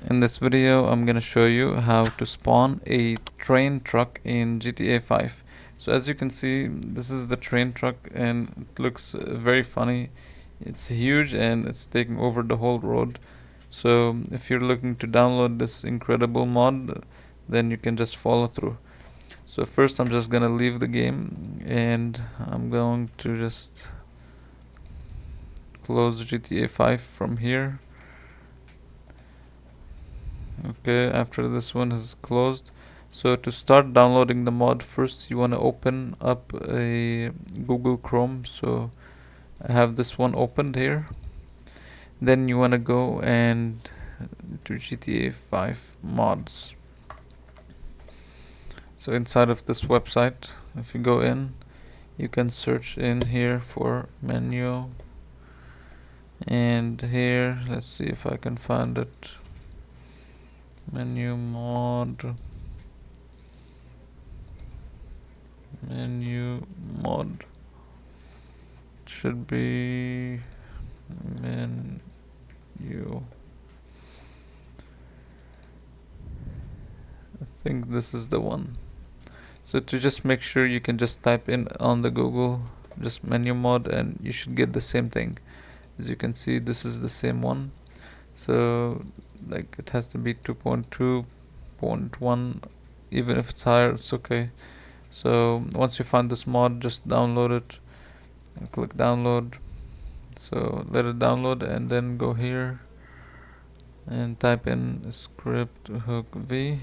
In this video, I'm gonna show you how to spawn a train truck in GTA 5. So as you can see, this is the train truck and it looks very funny. It's huge and it's taking over the whole road. So if you're looking to download this incredible mod, then you can just follow through. So first I'm just gonna leave the game and I'm going to just close GTA 5 from here. Okay, after this one is closed, so to start downloading the mod, first you want to open up a Google Chrome. So I have this one opened here. Then you want to go and to GTA 5 mods. So inside of this website, if you go in, you can search in here for menu, and here let's see if I can find it. Menu mod, menu mod should be menu. I think this is the one. So to just make sure, you can just type in on the Google just menu mod and you should get the same thing. As you can see, this is the same one. So like it has to be 2.2.1, even if it's higher it's okay. So once you find this mod, just download it and click download. So let it download and then go here and type in script hook v,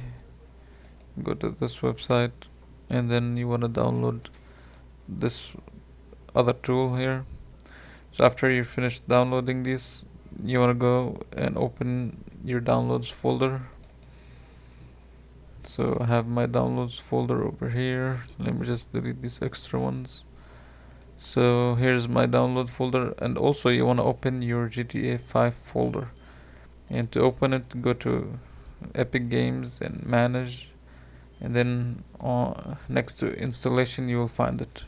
go to this website, and then you want to download this other tool here. So after you finish downloading these, you want to go and open your downloads folder. So I have my downloads folder over here. Let me just delete these extra ones. So here's my download folder, and also you want to open your GTA 5 folder. And to open it, go to Epic Games and manage, and then next to installation you will find it.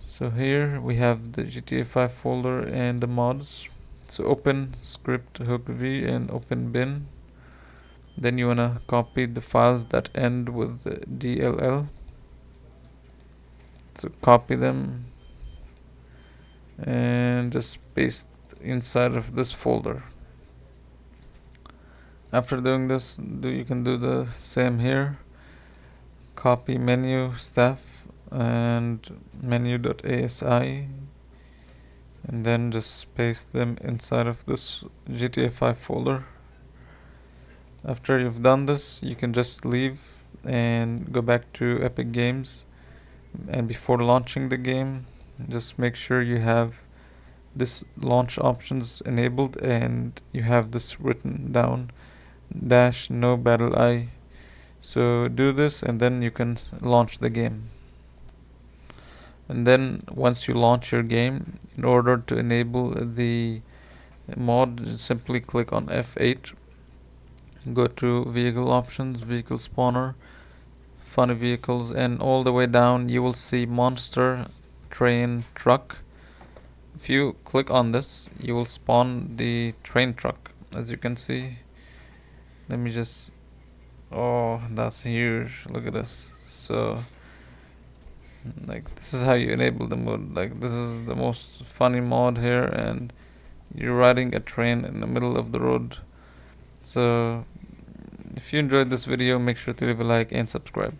So here we have the GTA 5 folder and the mods. So open script hook v and open bin. Then you wanna copy the files that end with DLL. So copy them and just paste inside of this folder. After doing this, you can do the same here. Copy menu staff and menu.asi, and then just paste them inside of this GTA 5 folder. After you've done this, you can just leave and go back to Epic Games, and before launching the game, just make sure you have this launch options enabled and you have this written down -no battle I. So do this and then you can launch the game. And then once you launch your game, in order to enable the mod, simply click on F8, go to vehicle options, vehicle spawner, funny vehicles, and all the way down you will see monster train truck. If you click on this, you will spawn the train truck. As you can see, let me just, oh, that's huge, look at this. So like this is how you enable the mod. Like this is the most funny mod here, and you're riding a train in the middle of the road. So if you enjoyed this video, make sure to leave a like and subscribe.